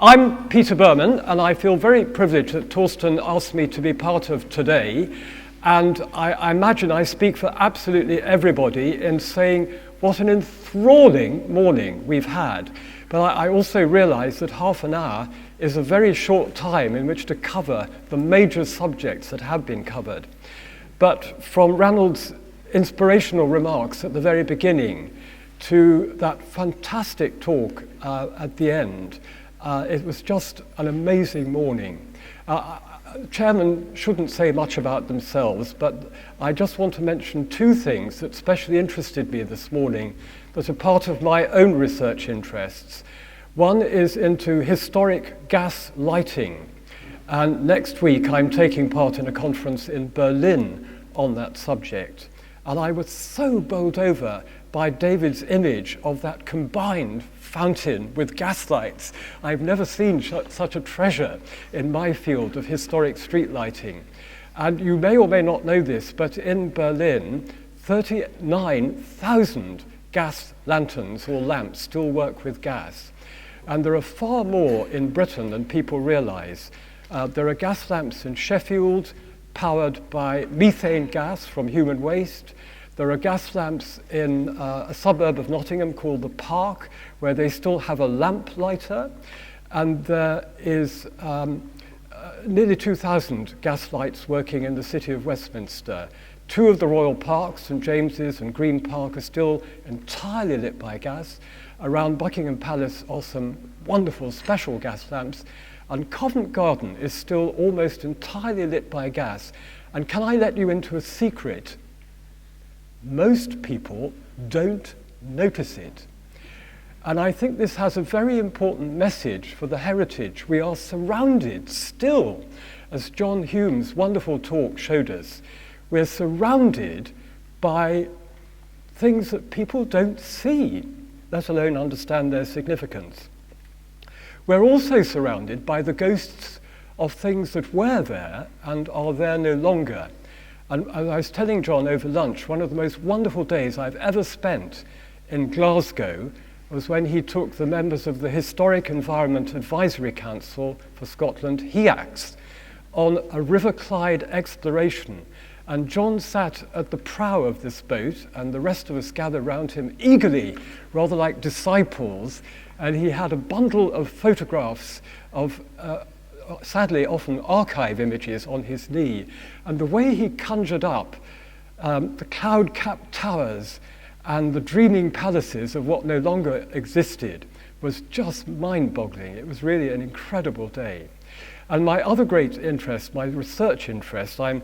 I'm Peter Berman, and I feel very privileged that Torsten asked me to be part of today. And I imagine I speak for absolutely everybody in saying what an enthralling morning we've had. But I also realise that half an hour is a very short time in which to cover the major subjects that have been covered. But from Ranald's inspirational remarks at the very beginning to that fantastic talk at the end, it was just an amazing morning. Chairmen shouldn't say much about themselves, but I just want to mention two things that especially interested me this morning that are part of my own research interests. One is into historic gas lighting, and next week I'm taking part in a conference in Berlin on that subject. And I was so bowled over by David's image of that combined fountain with gas lights. I've never seen such a treasure in my field of historic street lighting. And you may or may not know this, but in Berlin, 39,000 gas lanterns or lamps still work with gas. And there are far more in Britain than people realise. There are gas lamps in Sheffield, powered by methane gas from human waste. There are gas lamps in a suburb of Nottingham called the Park, where they still have a lamp lighter. And there is nearly 2,000 gas lights working in the city of Westminster. Two of the royal parks, St James's and Green Park, are still entirely lit by gas. Around Buckingham Palace are some wonderful special gas lamps. And Covent Garden is still almost entirely lit by gas. And can I let you into a secret? Most people don't notice it. And I think this has a very important message for the heritage. We are surrounded still, as John Hume's wonderful talk showed us, we're surrounded by things that people don't see, let alone understand their significance. We're also surrounded by the ghosts of things that were there and are there no longer. And as I was telling John over lunch, one of the most wonderful days I've ever spent in Glasgow was when he took the members of the Historic Environment Advisory Council for Scotland, HEACS, on a River Clyde exploration. And John sat at the prow of this boat, and the rest of us gathered round him eagerly, rather like disciples, and he had a bundle of photographs of sadly often archive images on his knee. And the way he conjured up the cloud-capped towers and the dreaming palaces of what no longer existed was just mind-boggling. It was really an incredible day. And my other great interest, my research interest, I'm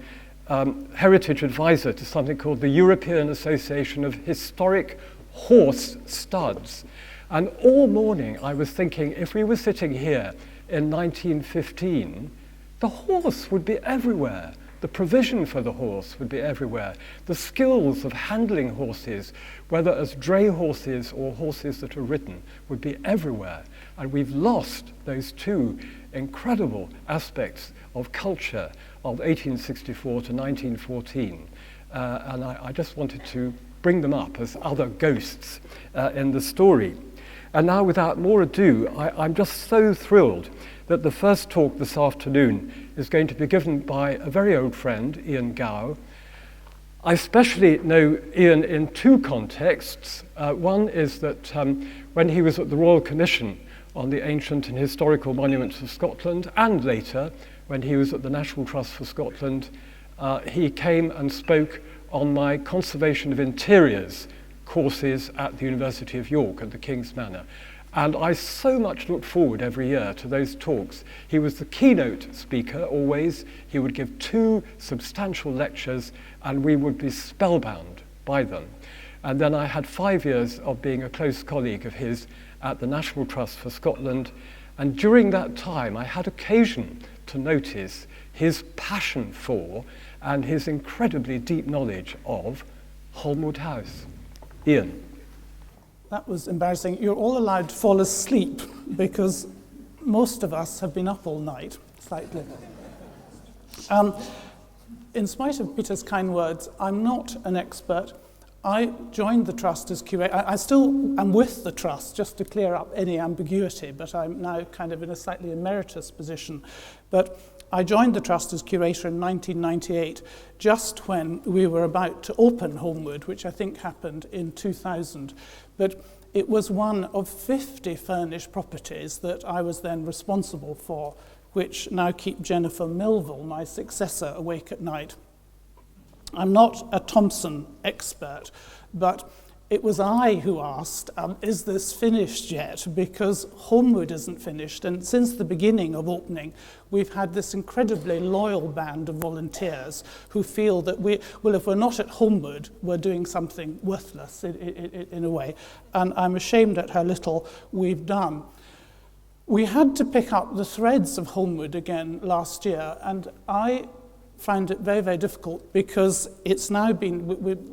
heritage advisor to something called the European Association of Historic Horse Studs. And all morning I was thinking, if we were sitting here in 1915, the horse would be everywhere. The provision for the horse would be everywhere. The skills of handling horses, whether as dray horses or horses that are ridden, would be everywhere. And we've lost those two incredible aspects of culture of 1864 to 1914. And I just wanted to bring them up as other ghosts in the story. And now, without more ado, I'm just so thrilled that the first talk this afternoon is going to be given by a very old friend, Ian Gow. I especially know Ian in two contexts. One is that when he was at the Royal Commission on the Ancient and Historical Monuments of Scotland, and later when he was at the National Trust for Scotland, he came and spoke on my Conservation of Interiors courses at the University of York at the King's Manor. And I so much look forward every year to those talks. He was the keynote speaker always. He would give two substantial lectures and we would be spellbound by them. And then I had 5 years of being a close colleague of his at the National Trust for Scotland. And during that time, I had occasion to notice his passion for and his incredibly deep knowledge of Holmwood House. Ian. That was embarrassing. You're all allowed to fall asleep because most of us have been up all night, slightly. In spite of Peter's kind words, I'm not an expert. I joined the Trust as curator. I still am with the Trust, just to clear up any ambiguity, but I'm now kind of in a slightly emeritus position. But I joined the Trust as curator in 1998, just when we were about to open Holmwood, which I think happened in 2000. But it was one of 50 furnished properties that I was then responsible for, which now keep Jennifer Melville, my successor, awake at night. I'm not a Thomson expert, but it was I who asked, is this finished yet? Because Holmwood isn't finished, and since the beginning of opening, we've had this incredibly loyal band of volunteers who feel that if we're not at Holmwood, we're doing something worthless in a way. And I'm ashamed at how little we've done. We had to pick up the threads of Holmwood again last year, and I find it very, very difficult because it's now been,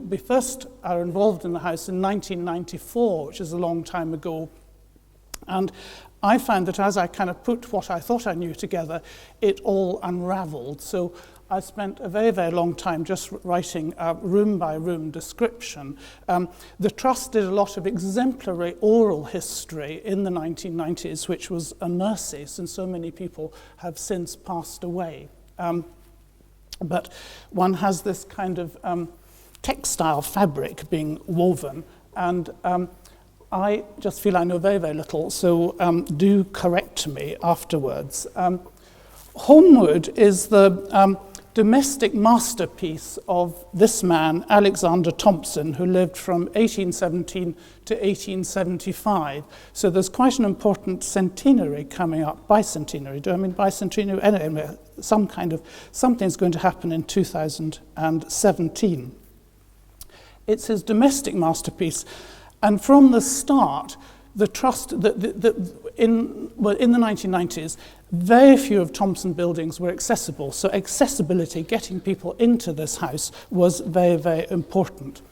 we first are involved in the house in 1994, which is a long time ago. And I found that as I kind of put what I thought I knew together, it all unraveled. So I spent a very, very long time just writing a room-by-room description. The Trust did a lot of exemplary oral history in the 1990s, which was a mercy, since so many people have since passed away. But one has this kind of textile fabric being woven, and I just feel I know very, very little, so do correct me afterwards. Holmwood is the domestic masterpiece of this man, Alexander Thomson, who lived from 1817 to 1875. So there's quite an important centenary coming up. Bicentenary, do I mean bicentenary? Anyway, something's going to happen in 2017. It's his domestic masterpiece. And from the start, the Trust, in the 1990s, very few of Thomson buildings were accessible. So accessibility, getting people into this house, was very, very important.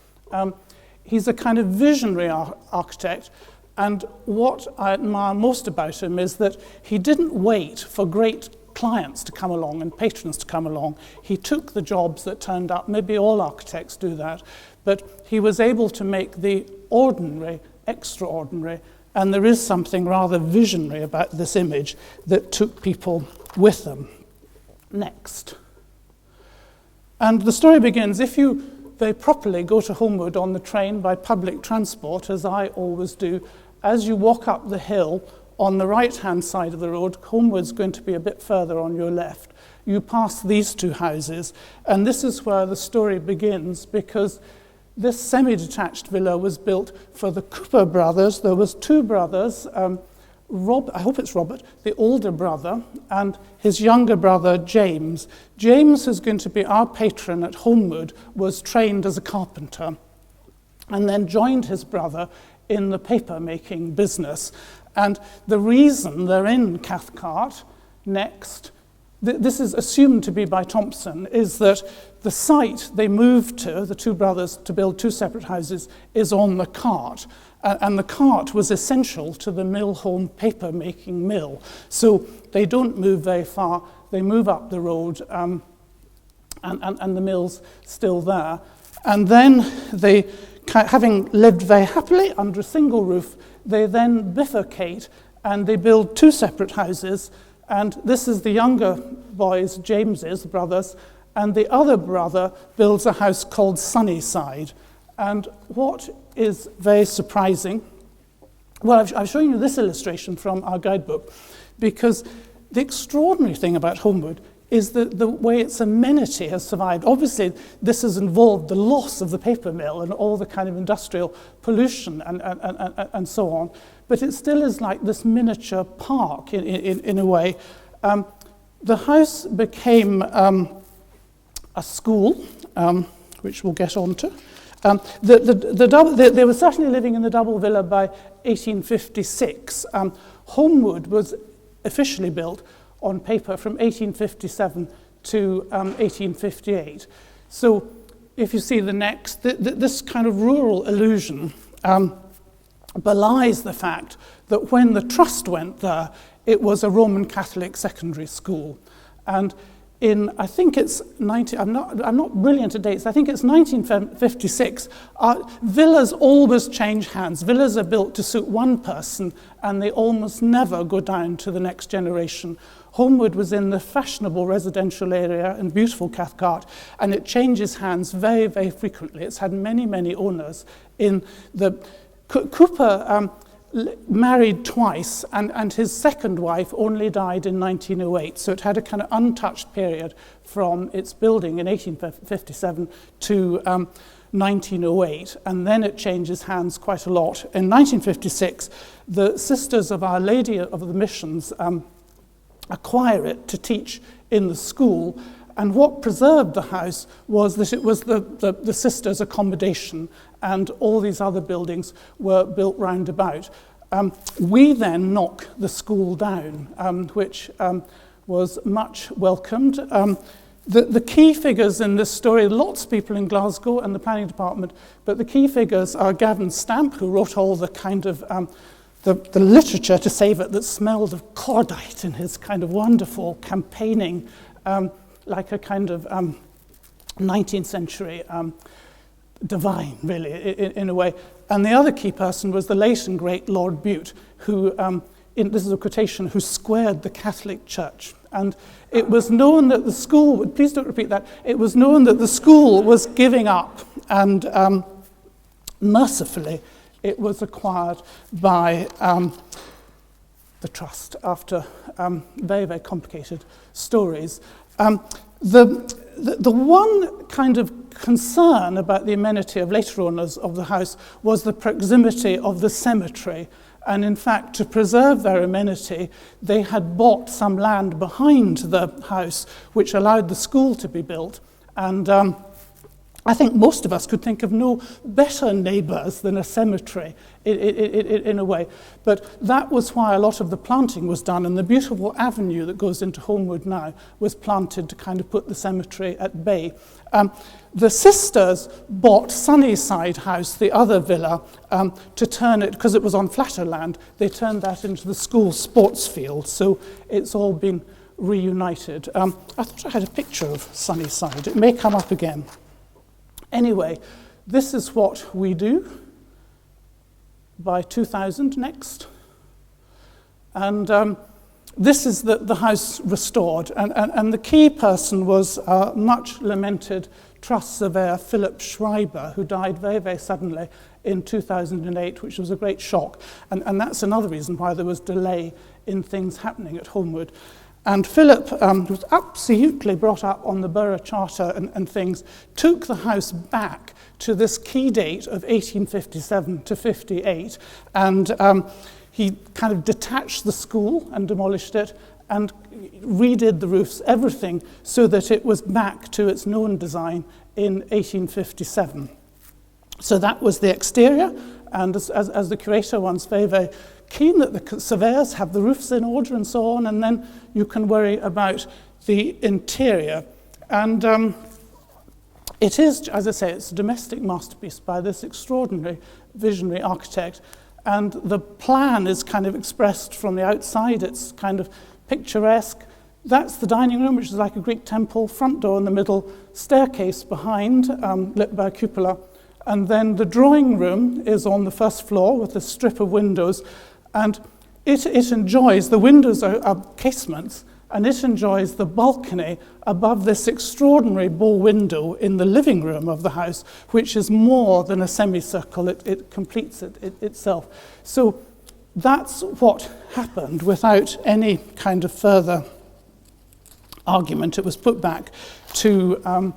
He's a kind of visionary architect, and what I admire most about him is that he didn't wait for great clients to come along and patrons to come along. He took the jobs that turned up. Maybe all architects do that, but he was able to make the ordinary extraordinary, and there is something rather visionary about this image that took people with them. Next. And the story begins, if you very properly go to Holmwood on the train by public transport, as I always do, as you walk up the hill on the right-hand side of the road, Holmwood's going to be a bit further on your left, you pass these two houses, and this is where the story begins, because this semi-detached villa was built for the Cooper brothers. There was two brothers, I hope it's Robert, the older brother, and his younger brother, James. James, who's going to be our patron at Holmwood, was trained as a carpenter and then joined his brother in the paper-making business. And the reason they're in Cathcart, next, this is assumed to be by Thomson, is that the site they moved to, the two brothers, to build two separate houses, is on the cart. And the cart was essential to the Millholm paper-making mill. So they don't move very far. They move up the road, and the mill's still there. And then they, having lived very happily under a single roof, they then bifurcate and they build two separate houses. And this is the younger boys, James's, the brothers, and the other brother builds a house called Sunnyside. And what is very surprising, well, I'm showing you this illustration from our guidebook, because the extraordinary thing about Holmwood is the way its amenity has survived. Obviously, this has involved the loss of the paper mill and all the kind of industrial pollution and so on, but it still is like this miniature park in a way. The house became a school, which we'll get on to. They were certainly living in the double villa by 1856. Holmwood was officially built on paper from 1857 to 1858. So if you see the next, this kind of rural illusion belies the fact that when the Trust went there, it was a Roman Catholic secondary school. And I think it's I'm not brilliant at dates. I think it's 1956. Villas always change hands. Villas are built to suit one person, and they almost never go down to the next generation. Holmwood was in the fashionable residential area in beautiful Cathcart, and it changes hands very, very frequently. It's had many, many owners. Cooper married twice, and his second wife only died in 1908, so it had a kind of untouched period from its building in 1857 to 1908, and then it changes hands quite a lot. In 1956, the Sisters of Our Lady of the Missions acquire it to teach in the school, and what preserved the house was that it was the sisters' accommodation, and all these other buildings were built round about. We then knock the school down, which was much welcomed. The key figures in this story, lots of people in Glasgow and the planning department, but the key figures are Gavin Stamp, who wrote all the kind of the literature to save it that smelled of cordite in his kind of wonderful campaigning, like a kind of 19th century divine, really, in a way. And the other key person was the late and great Lord Bute, who, this is a quotation, who squared the Catholic Church. And it was known that the school, please don't repeat that, it was known that the school was giving up, and mercifully it was acquired by the trust after very, very complicated stories. The one kind of concern about the amenity of later owners of the house was the proximity of the cemetery. And in fact, to preserve their amenity, they had bought some land behind the house, which allowed the school to be built. And I think most of us could think of no better neighbours than a cemetery in a way. But that was why a lot of the planting was done, and the beautiful avenue that goes into Holmwood now was planted to kind of put the cemetery at bay. The sisters bought Sunnyside House, the other villa, to turn it, because it was on flatter land, they turned that into the school sports field. So it's all been reunited. I thought I had a picture of Sunnyside. It may come up again. Anyway, this is what we do by 2000 next. And this is the house restored. And the key person was much lamented trust surveyor Philip Schreiber, who died very, very suddenly in 2008, which was a great shock. And that's another reason why there was delay in things happening at Holmwood. And Philip, who was absolutely brought up on the borough charter and things, took the house back to this key date of 1857 to 58, and he kind of detached the school and demolished it and redid the roofs, everything, so that it was back to its known design in 1857. So that was the exterior, and as the curator once very, very keen that the surveyors have the roofs in order and so on, and then you can worry about the interior. And it is, as I say, it's a domestic masterpiece by this extraordinary visionary architect, and the plan is kind of expressed from the outside. It's kind of picturesque. That's the dining room, which is like a Greek temple, front door in the middle, staircase behind, lit by a cupola, and then the drawing room is on the first floor with a strip of windows. And it enjoys, the windows are casements, and it enjoys the balcony above this extraordinary bow window in the living room of the house, which is more than a semicircle. It completes it itself. So that's what happened without any kind of further argument. It was put back to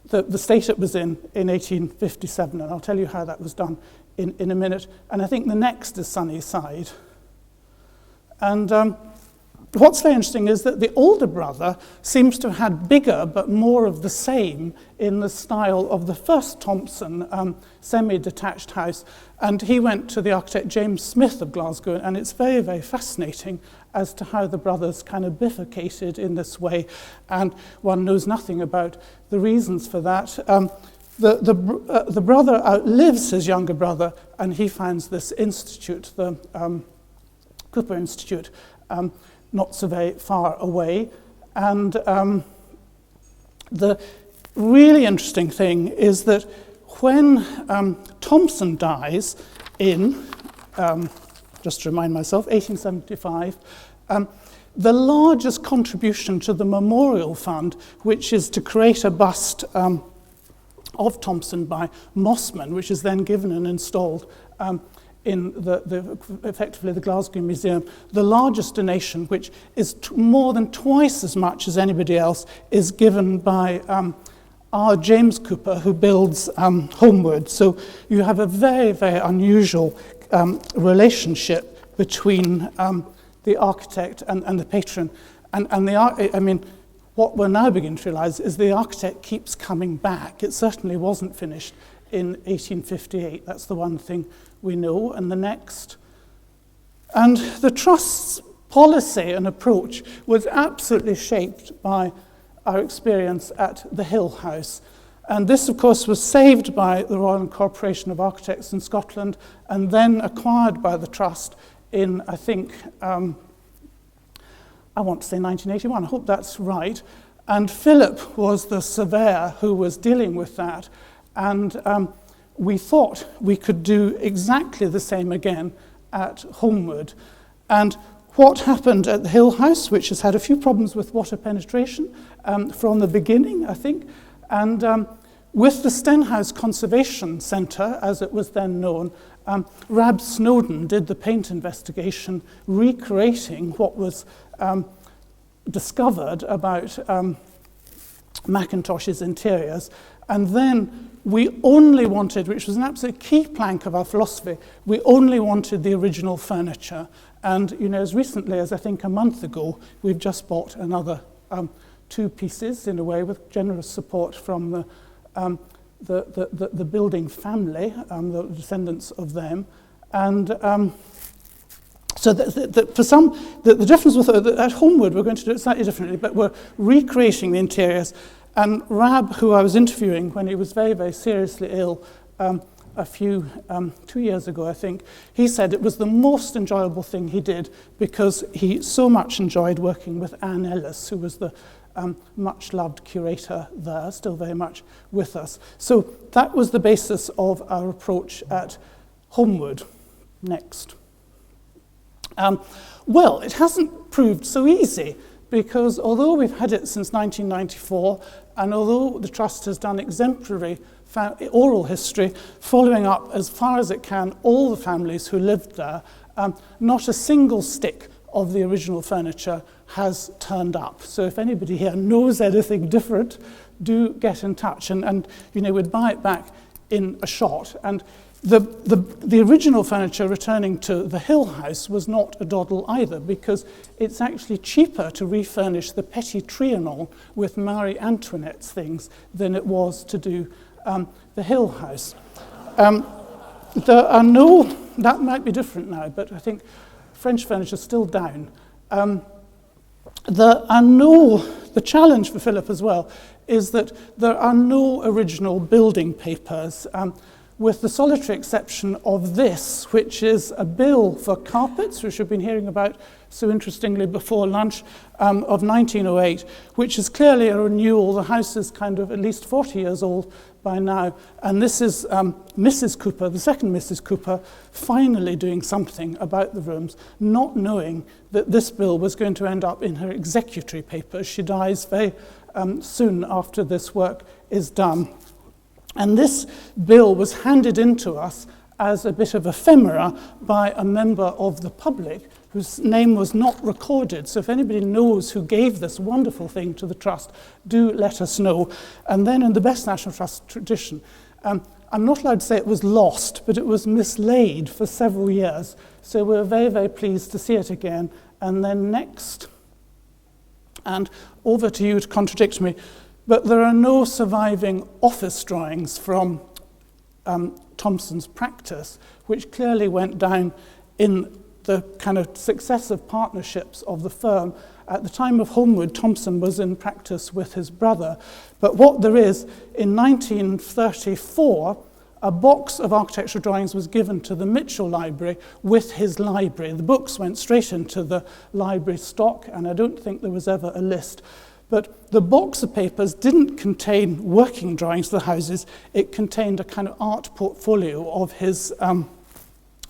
the state it was in 1857, and I'll tell you how that was done in a minute. And I think the next is Sunnyside. And what's very interesting is that the older brother seems to have had bigger but more of the same in the style of the first Thomson semi-detached house. And he went to the architect James Smith of Glasgow, and it's very, very fascinating as to how the brothers kind of bifurcated in this way. And one knows nothing about the reasons for that. The brother outlives his younger brother, and he finds this institute, the Cooper Institute, not so very far away. And the really interesting thing is that when Thomson dies in, just to remind myself, 1875, the largest contribution to the Memorial Fund, which is to create a bust of Thomson by Mossman, which is then given and installed in effectively the Glasgow Museum, the largest donation, which is more than twice as much as anybody else, is given by R. James Cooper, who builds Holmwood. So you have a very, very unusual relationship between the architect and the patron. And what we're now beginning to realise is the architect keeps coming back. It certainly wasn't finished in 1858. That's the one thing we know. And the next. And the Trust's policy and approach was absolutely shaped by our experience at the Hill House. And this, of course, was saved by the Royal Corporation of Architects in Scotland and then acquired by the Trust in, I think, I want to say 1981, I hope that's right. And Philip was the surveyor who was dealing with that. And we thought we could do exactly the same again at Holmwood. And what happened at the Hill House, which has had a few problems with water penetration from the beginning, I think, and with the Stenhouse Conservation Centre, as it was then known, Rab Snowden did the paint investigation, recreating what was discovered about Macintosh's interiors. And then we only wanted, which was an absolute key plank of our philosophy, we only wanted the original furniture. And, you know, as recently as I think a month ago, we've just bought another 2 pieces, in a way, with generous support from the building family, the descendants of them. And so for some, the difference with at Holmwood, we're going to do it slightly differently, but we're recreating the interiors. And Rab, who I was interviewing when he was very, very seriously ill, a few 2 years ago, I think, he said it was the most enjoyable thing he did because he so much enjoyed working with Anne Ellis, who was the much-loved curator there, still very much with us. So that was the basis of our approach at Holmwood. Next. Well, it hasn't proved so easy because although we've had it since 1994, and although the Trust has done exemplary oral history, following up as far as it can all the families who lived there, not a single stick of the original furniture has turned up. So if anybody here knows anything different, do get in touch. And you know, we'd buy it back in a shot. And the original furniture returning to the Hill House was not a doddle either, because it's actually cheaper to refurnish the Petit Trianon with Marie Antoinette's things than it was to do the Hill House. There are no, that might be different now, but I think French furniture is still down. The challenge for Philip as well is that there are no original building papers, with the solitary exception of this, which is a bill for carpets, which we've been hearing about so interestingly before lunch, of 1908, which is clearly a renewal. The house is kind of at least 40 years old by now, and this is Mrs. Cooper, the second Mrs. Cooper, finally doing something about the rooms, not knowing that this bill was going to end up in her executory papers. She dies very soon after this work is done. And this bill was handed in to us as a bit of ephemera by a member of the public whose name was not recorded. So if anybody knows who gave this wonderful thing to the Trust, do let us know. And then in the best National Trust tradition, I'm not allowed to say it was lost, but it was mislaid for several years. So we're very, very pleased to see it again. And then next, and over to you to contradict me, but there are no surviving office drawings from Thomson's practice, which clearly went down in the kind of successive partnerships of the firm. At the time of Holmwood, Thomson was in practice with his brother. But what there is, in 1934, a box of architectural drawings was given to the Mitchell Library with his library. The books went straight into the library stock, and I don't think there was ever a list. But the box of papers didn't contain working drawings of the houses. It contained a kind of art portfolio of his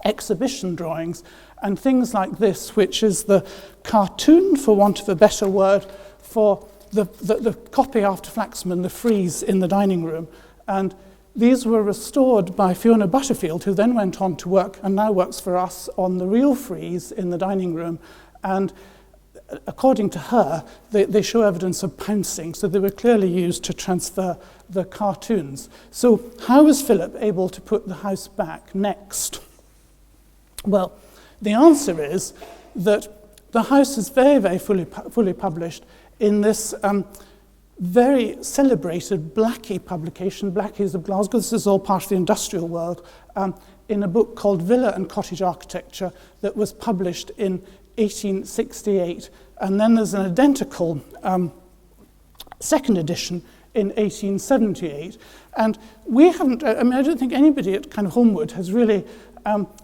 exhibition drawings, and things like this, which is the cartoon, for want of a better word, for the copy after Flaxman, the frieze in the dining room. And these were restored by Fiona Butterfield, who then went on to work, and now works for us, on the real frieze in the dining room. And according to her, they show evidence of pouncing, so they were clearly used to transfer the cartoons. So how was Philip able to put the house back next? Well, the answer is that the house is very, very fully published in this very celebrated Blackie publication, Blackies of Glasgow. This is all part of the industrial world, in a book called Villa and Cottage Architecture that was published in 1868. And then there's an identical second edition in 1878. And we haven't, I don't think anybody at kind of Holmwood has really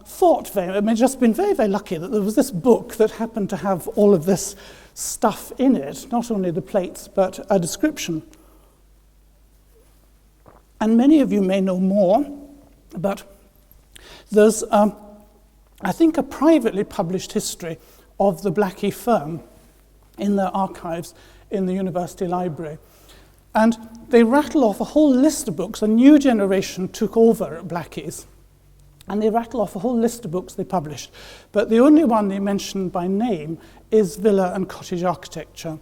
thought it's just been very, very lucky that there was this book that happened to have all of this stuff in it, not only the plates, but a description. And many of you may know more, but there's, I think, a privately published history of the Blackie firm in their archives in the University Library. And they rattle off a whole list of books. A new generation took over at Blackie's, and they rattle off a whole list of books they published. But the only one they mention by name is Villa and Cottage Architecture.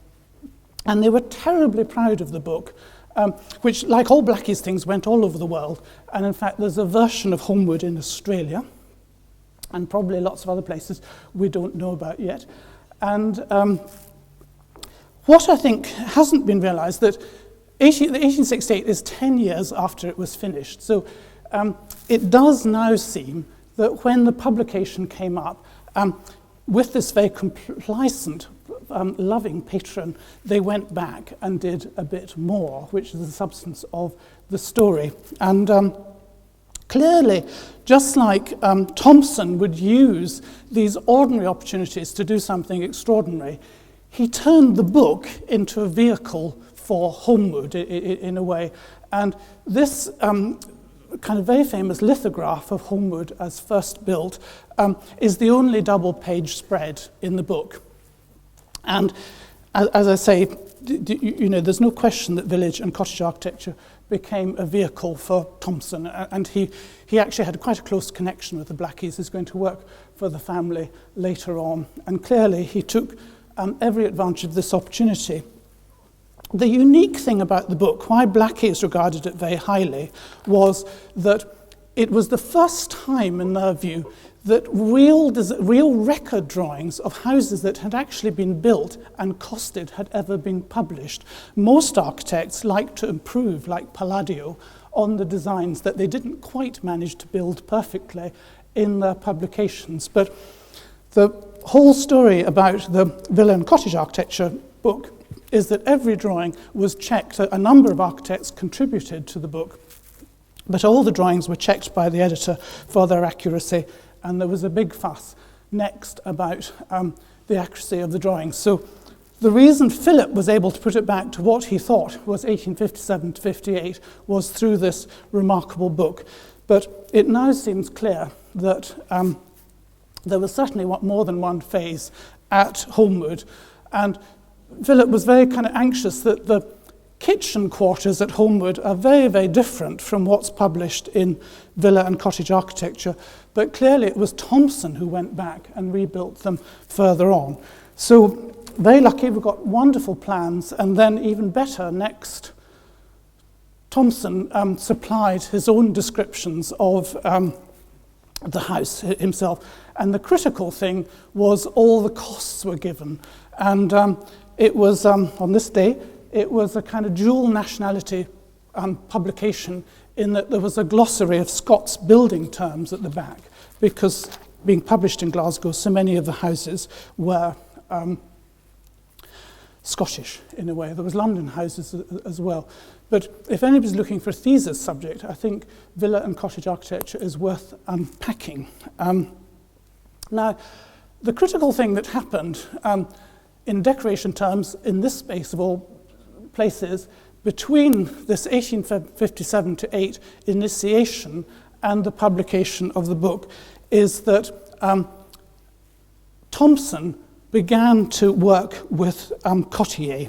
And they were terribly proud of the book, which, like all Blackie's things, went all over the world. And in fact, there's a version of Holmwood in Australia, and probably lots of other places we don't know about yet. And what I think hasn't been realised, that the 1868 is 10 years after it was finished. So it does now seem that when the publication came up, with this very complacent, loving patron, they went back and did a bit more, which is the substance of the story. And clearly, just like Thomson would use these ordinary opportunities to do something extraordinary, he turned the book into a vehicle for Holmwood in a way. And this kind of very famous lithograph of Holmwood as first built is the only double-page spread in the book. And as I say, there's no question that village and cottage architecture became a vehicle for Thomson, and he actually had quite a close connection with the Blackies. He's going to work for the family later on, and clearly he took every advantage of this opportunity. The unique thing about the book, why Blackies regarded it very highly, was that it was the first time, in their view, that real record drawings of houses that had actually been built and costed had ever been published. Most architects like to improve, like Palladio, on the designs that they didn't quite manage to build perfectly in their publications. But the whole story about the Villa and Cottage Architecture book is that every drawing was checked. A number of architects contributed to the book, but all the drawings were checked by the editor for their accuracy, and there was a big fuss next about the accuracy of the drawings. So the reason Philip was able to put it back to what he thought was 1857 to 58 was through this remarkable book. But it now seems clear that there was certainly more than one phase at Holmwood, and Philip was very kind of anxious that the kitchen quarters at Holmwood are very, very different from what's published in Villa and Cottage Architecture, but clearly it was Thomson who went back and rebuilt them further on. So very lucky, we've got wonderful plans, and then even better, next, Thomson supplied his own descriptions of the house himself, and the critical thing was all the costs were given, and it was, on this day, it was a kind of dual nationality publication, in that there was a glossary of Scots building terms at the back, because being published in Glasgow, so many of the houses were Scottish in a way. There was London houses as well. But if anybody's looking for a thesis subject, I think villa and cottage architecture is worth unpacking. Now, the critical thing that happened in decoration terms in this space of all places between this 1857 to 8 initiation and the publication of the book is that Thomson began to work with Cottier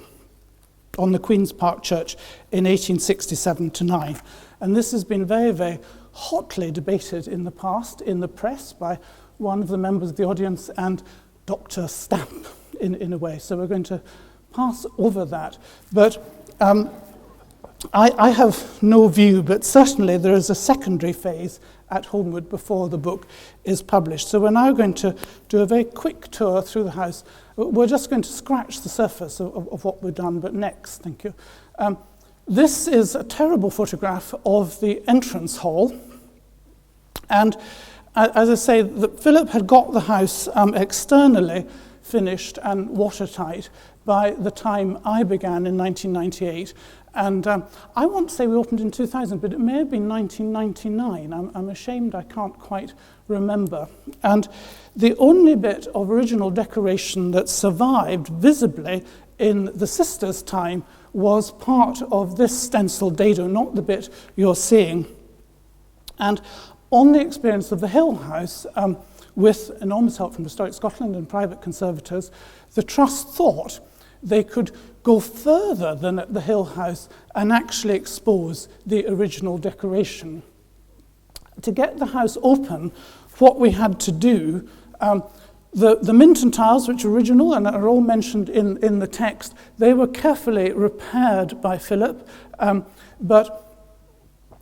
on the Queen's Park Church in 1867 to 9. And this has been very, very hotly debated in the past in the press by one of the members of the audience and Dr. Stamp in a way. So we're going to pass over that. But I have no view, but certainly there is a secondary phase at Holmwood before the book is published. So we're now going to do a very quick tour through the house. We're just going to scratch the surface of what we've done, but next, thank you. This is a terrible photograph of the entrance hall. And as I say, Philip had got the house externally finished and watertight by the time I began in 1998. And I want to say we opened in 2000, but it may have been 1999. I'm ashamed I can't quite remember. And the only bit of original decoration that survived visibly in the sisters' time was part of this stencil dado, not the bit you're seeing. And on the experience of the Hill House, with enormous help from Historic Scotland and private conservators, the Trust thought they could go further than at the Hill House and actually expose the original decoration. To get the house open, what we had to do, the Minton tiles, which are original and are all mentioned in the text, they were carefully repaired by Philip, but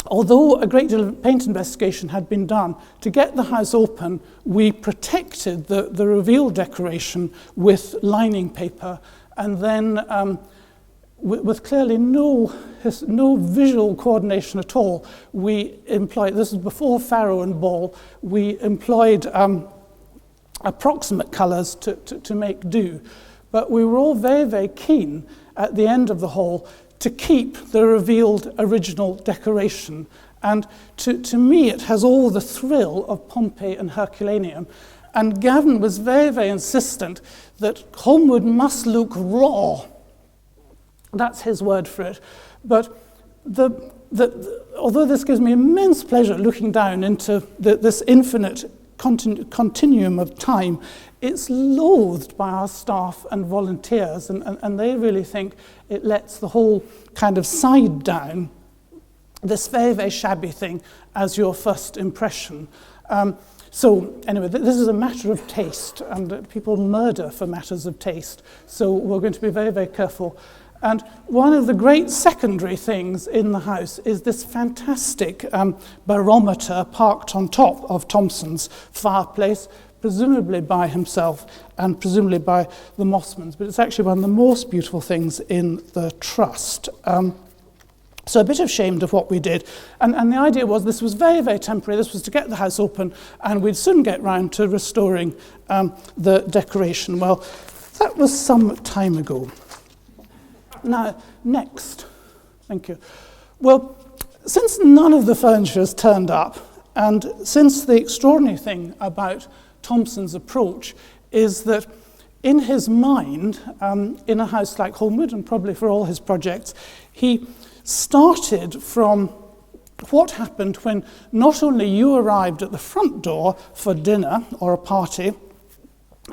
although a great deal of paint investigation had been done, to get the house open, we protected the reveal decoration with lining paper, and then with clearly no visual coordination at all, we employed, this is before Farrow and Ball, we employed approximate colours to make do. But we were all very, very keen at the end of the hall to keep the revealed original decoration. And to me, it has all the thrill of Pompeii and Herculaneum. And Gavin was very, very insistent that Holmwood must look raw. That's his word for it. But although this gives me immense pleasure looking down into this infinite continuum of time, it's loathed by our staff and volunteers, and they really think it lets the whole kind of side down this very, very shabby thing as your first impression. So anyway, this is a matter of taste, and people murder for matters of taste. So we're going to be very, very careful. And one of the great secondary things in the house is this fantastic barometer parked on top of Thomson's fireplace, presumably by himself and presumably by the Mossmans. But it's actually one of the most beautiful things in the Trust. So a bit ashamed of what we did. And the idea was this was very, very temporary. This was to get the house open, and we'd soon get round to restoring the decoration. Well, that was some time ago. Now, next. Thank you. Well, since none of the furniture has turned up, and since the extraordinary thing about Thomson's approach is that in his mind, in a house like Holmwood, and probably for all his projects, he started from what happened when not only you arrived at the front door for dinner or a party,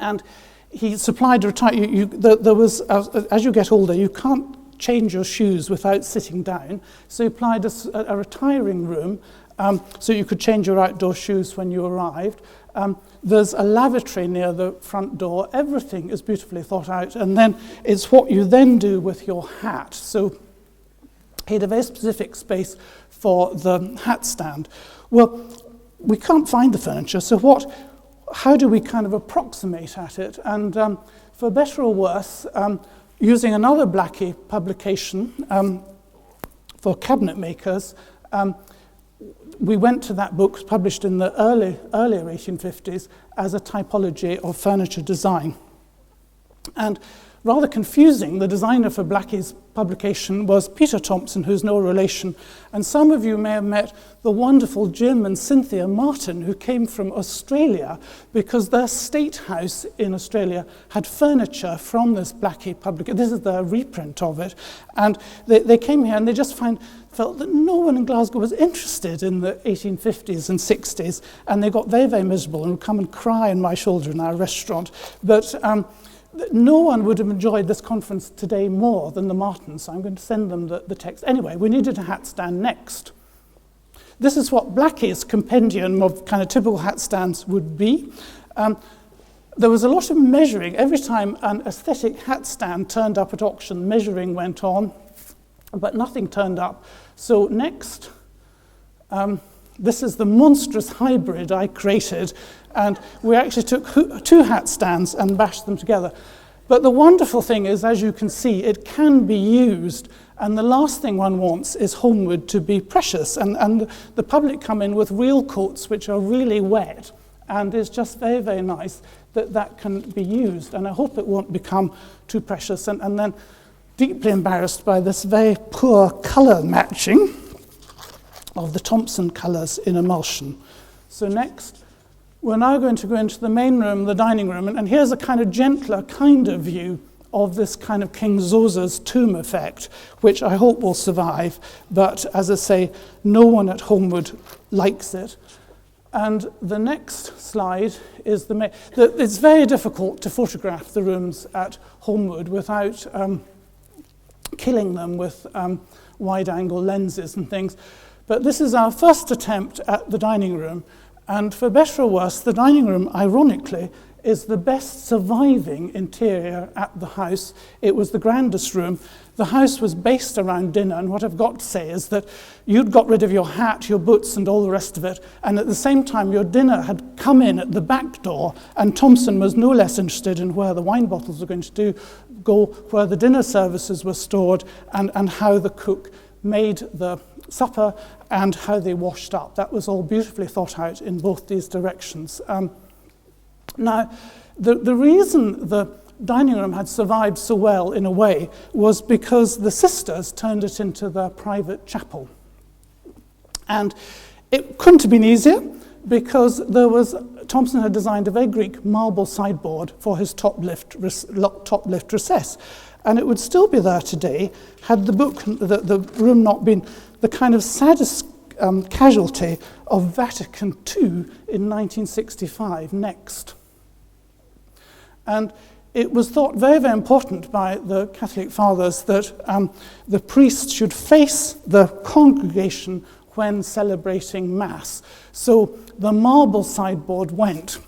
and he supplied there was, as you get older, you can't change your shoes without sitting down, so he applied a retiring room so you could change your outdoor shoes when you arrived. There's a lavatory near the front door. Everything is beautifully thought out, and then it's what you then do with your hat. So he had a very specific space for the hat stand. Well, we can't find the furniture, so how do we kind of approximate at it? And for better or worse, using another Blackie publication for cabinet makers, we went to that book, published in the earlier 1850s, as a typology of furniture design. And rather confusing. The designer for Blackie's publication was Peter Thomson, who's no relation. And some of you may have met the wonderful Jim and Cynthia Martin, who came from Australia because their state house in Australia had furniture from this Blackie publication. This is the reprint of it. And they came here and they just felt that no one in Glasgow was interested in the 1850s and 60s. And they got very, very miserable and would come and cry on my shoulder in our restaurant. But no one would have enjoyed this conference today more than the Martins, so I'm going to send them the text. Anyway, we needed a hat stand next. This is what Blackie's compendium of kind of typical hat stands would be. There was a lot of measuring. Every time an aesthetic hat stand turned up at auction, measuring went on, but nothing turned up. So next, this is the monstrous hybrid I created, and we actually took two hat stands and bashed them together. But the wonderful thing is, as you can see, it can be used, and the last thing one wants is Holmwood to be precious. And the public come in with real coats which are really wet, and it's just very, very nice that can be used. And I hope it won't become too precious. And then deeply embarrassed by this very poor colour matching of the Thomson colours in emulsion. So next, we're now going to go into the main room, the dining room, and here's a kind of gentler kind of view of this kind of King Zosa's tomb effect, which I hope will survive, but as I say, no one at Holmwood likes it. And the next slide is it's very difficult to photograph the rooms at Holmwood without killing them with wide-angle lenses and things. But this is our first attempt at the dining room. And for better or worse, the dining room, ironically, is the best surviving interior at the house. It was the grandest room. The house was based around dinner, and what I've got to say is that you'd got rid of your hat, your boots, and all the rest of it, and at the same time, your dinner had come in at the back door, and Thomson was no less interested in where the wine bottles were going to go, where the dinner services were stored, and how the cook made the supper and how they washed up. That was all beautifully thought out in both these directions. Now, the reason the dining room had survived so well in a way was because the sisters turned it into their private chapel. And it couldn't have been easier because Thomson had designed a very Greek marble sideboard for his top lift recess. And it would still be there today had the room not been the kind of saddest casualty of Vatican II in 1965 next. And it was thought very, very important by the Catholic fathers that the priest should face the congregation when celebrating Mass. So the marble sideboard went.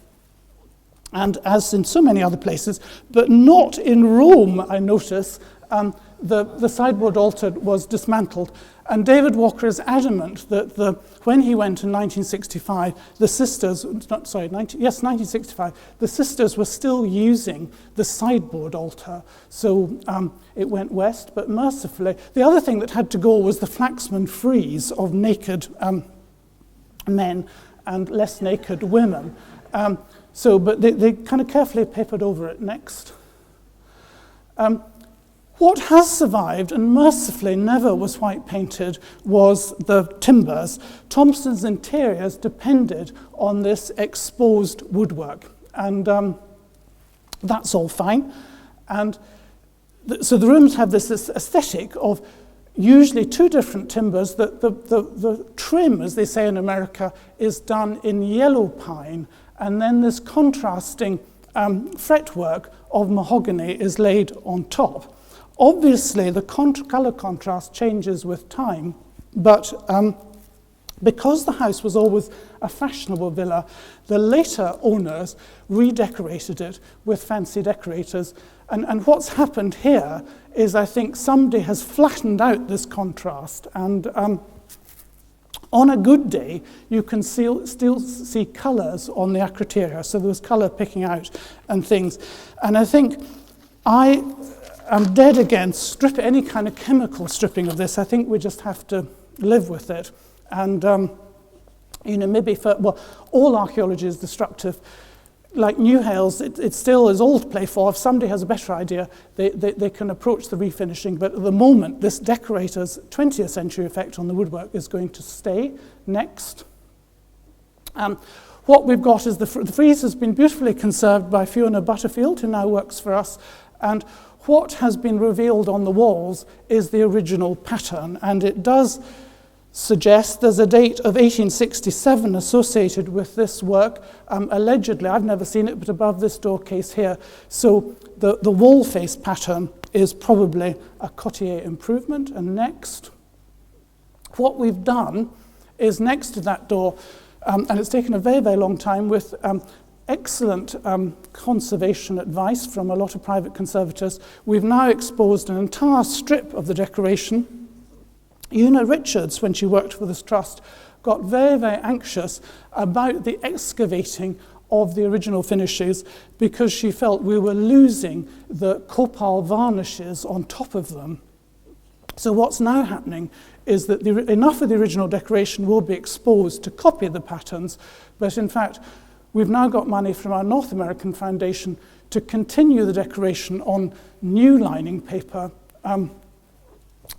And as in so many other places, but not in Rome, I notice, the sideboard altar was dismantled. And David Walker is adamant that when he went in 1965, the sisters, 1965, the sisters were still using the sideboard altar. So it went west, but mercifully. The other thing that had to go was the Flaxman frieze of naked men and less naked women. But they kind of carefully papered over it next. What has survived, and mercifully never was white painted, was the timbers. Thomson's interiors depended on this exposed woodwork, and that's all fine. And so the rooms have this aesthetic of usually two different timbers. The trim, as they say in America, is done in yellow pine, and then this contrasting fretwork of mahogany is laid on top. Obviously, the colour contrast changes with time, but because the house was always a fashionable villa, the later owners redecorated it with fancy decorators. And what's happened here is, I think, somebody has flattened out this contrast, and on a good day, you can still see colours on the acroteria, so there was colour picking out and things. And I think I'm dead against any kind of chemical stripping of this. I think we just have to live with it. And, maybe all archaeology is destructive. like Newhale's, it still is all to play for. If somebody has a better idea, they can approach the refinishing. But at the moment, this decorator's 20th century effect on the woodwork is going to stay. Next. What we've got is the frieze has been beautifully conserved by Fiona Butterfield, who now works for us. And what has been revealed on the walls is the original pattern. And it does suggest there's a date of 1867 associated with this work. Allegedly, I've never seen it, but above this door case here. So the wall face pattern is probably a Cotier improvement. And next, what we've done is next to that door, and it's taken a very, very long time with excellent conservation advice from a lot of private conservators, we've now exposed an entire strip of the decoration. Una Richards, when she worked for this trust, got very, very anxious about the excavating of the original finishes because she felt we were losing the copal varnishes on top of them. So what's now happening is that enough of the original decoration will be exposed to copy the patterns, but in fact, we've now got money from our North American Foundation to continue the decoration on new lining paper,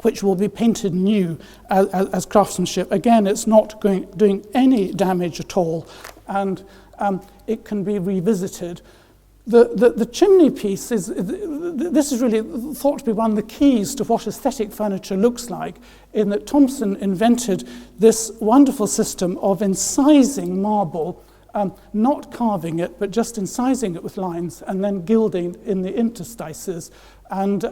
which will be painted new as craftsmanship. Again, it's not doing any damage at all, and it can be revisited. The chimney piece this is really thought to be one of the keys to what aesthetic furniture looks like, in that Thomson invented this wonderful system of incising marble, not carving it, but just incising it with lines and then gilding in the interstices. And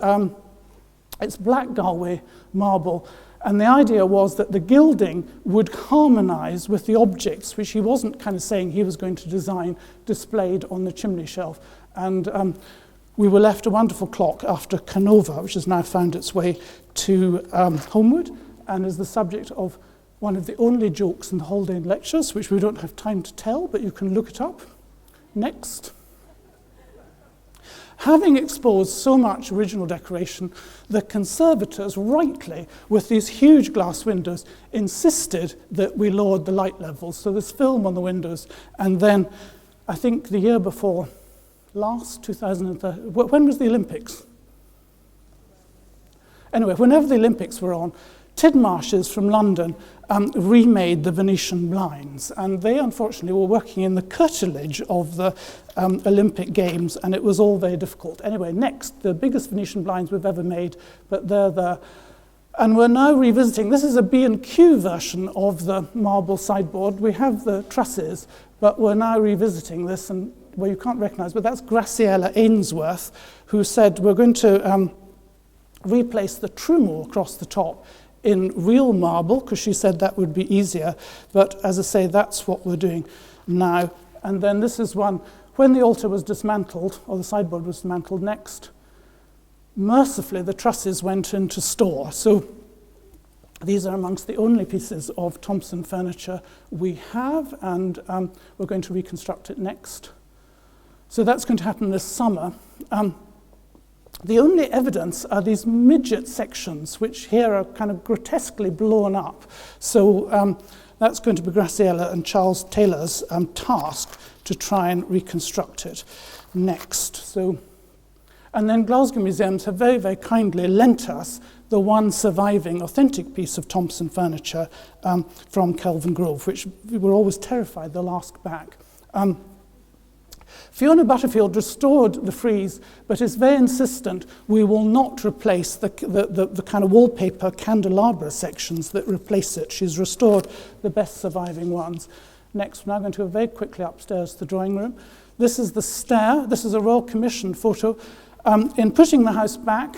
it's black Galway marble, and the idea was that the gilding would harmonise with the objects, which he wasn't kind of saying he was going to design, displayed on the chimney shelf. And we were left a wonderful clock after Canova, which has now found its way to Holmwood, and is the subject of one of the only jokes in the Haldane lectures, which we don't have time to tell, but you can look it up. Next. Having exposed so much original decoration, the conservators, rightly, with these huge glass windows, insisted that we lowered the light levels. So there's film on the windows. And then, I think the year before last, 2030, when was the Olympics? Anyway, whenever the Olympics were on, Tidmarshes from London remade the Venetian blinds, and they unfortunately were working in the curtilage of the Olympic Games, and it was all very difficult. Anyway, next, the biggest Venetian blinds we've ever made, but they're there. And we're now revisiting, this is a B&Q version of the marble sideboard. We have the trusses, but we're now revisiting this, and well, you can't recognise, but that's Graciela Ainsworth, who said we're going to replace the trumeau across the top in real marble, because she said that would be easier. But as I say, that's what we're doing now. And then this is one, when the altar was dismantled, or the sideboard was dismantled, next, mercifully, the trusses went into store. So these are amongst the only pieces of Thomson furniture we have, and we're going to reconstruct it next. So that's going to happen this summer. The only evidence are these midget sections, which here are kind of grotesquely blown up. So that's going to be Graciela and Charles Taylor's task to try and reconstruct it next. So, and then Glasgow Museums have very, very kindly lent us the one surviving authentic piece of Thomson furniture from Kelvin Grove, which we were always terrified they'll ask back. Fiona Butterfield restored the frieze, but is very insistent we will not replace the kind of wallpaper candelabra sections that replace it. She's restored the best surviving ones. Next, we're now going to go very quickly upstairs to the drawing room. This is the stair. This is a Royal Commission photo. In putting the house back,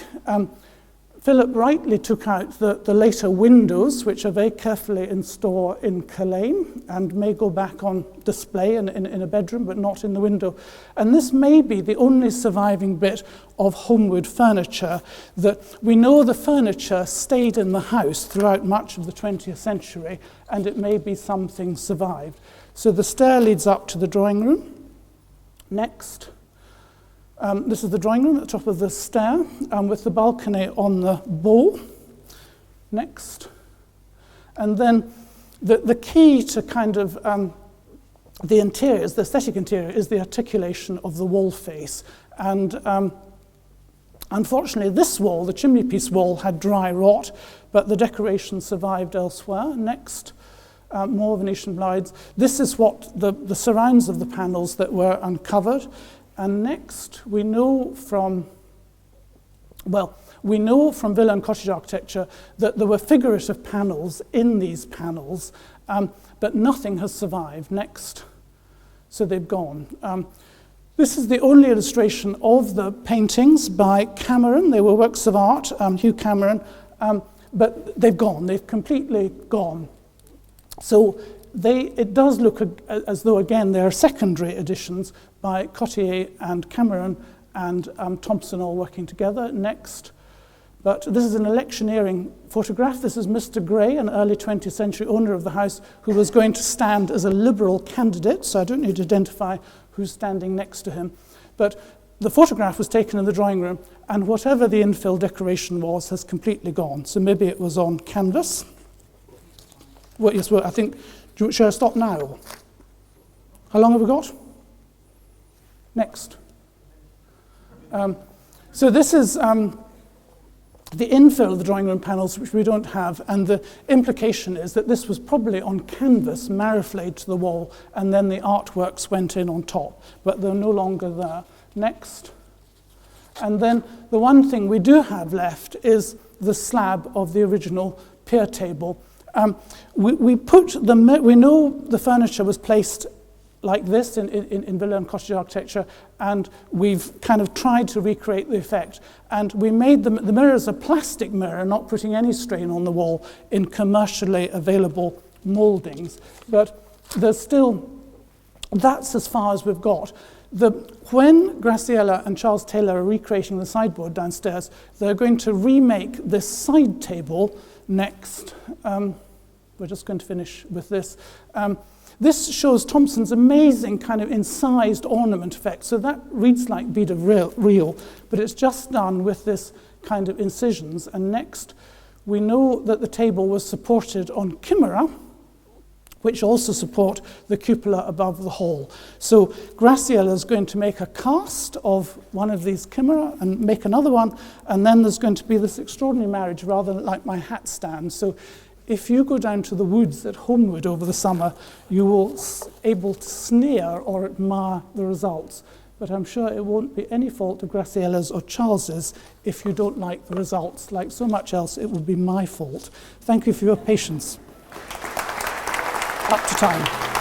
Philip rightly took out the later windows, which are very carefully in store in Culzean and may go back on display in a bedroom, but not in the window. And this may be the only surviving bit of Holmwood furniture that we know the furniture stayed in the house throughout much of the 20th century, and it may be something survived. So the stair leads up to the drawing room. Next. This is the drawing room at the top of the stair, with the balcony on the bow. Next. And then the key to kind of the interiors, the aesthetic interior, is the articulation of the wall face. And unfortunately, this wall, the chimney piece wall, had dry rot, but the decoration survived elsewhere. Next, more Venetian blinds. This is what the surrounds of the panels that were uncovered. And next, we know from villa and cottage architecture that there were figurative panels in these panels, but nothing has survived. Next. So they've gone. This is the only illustration of the paintings by Cameron. They were works of art, Hugh Cameron, but they've gone. They've completely gone. So it does look as though, again, they are secondary editions by Cottier and Cameron and Thomson all working together. Next. But this is an electioneering photograph. This is Mr. Gray, an early 20th century owner of the house, who was going to stand as a Liberal candidate, so I don't need to identify who's standing next to him. But the photograph was taken in the drawing room, and whatever the infill decoration was has completely gone. So maybe it was on canvas. Well, yes, well, I think, shall I stop now? How long have we got? Next. So this is the infill of the drawing room panels, which we don't have, and the implication is that this was probably on canvas, mariflade to the wall, and then the artworks went in on top, but they're no longer there. Next. And then the one thing we do have left is the slab of the original pier table. We know the furniture was placed like this in villa and cottage architecture, and we've kind of tried to recreate the effect. And we made the mirror as a plastic mirror, not putting any strain on the wall, in commercially available mouldings. But there's still, that's as far as we've got. When Graciela and Charles Taylor are recreating the sideboard downstairs, they're going to remake this side table next. We're just going to finish with this. This shows Thomson's amazing kind of incised ornament effect. So that reads like bead of real, but it's just done with this kind of incisions. And next, we know that the table was supported on chimera, which also support the cupola above the hall. So Graciela is going to make a cast of one of these chimera and make another one, and then there's going to be this extraordinary marriage, rather like my hat stand. So if you go down to the woods at Holmwood over the summer, you will able to sneer or admire the results. But I'm sure it won't be any fault of Graciela's or Charles's if you don't like the results. Like so much else, it will be my fault. Thank you for your patience. Up to time.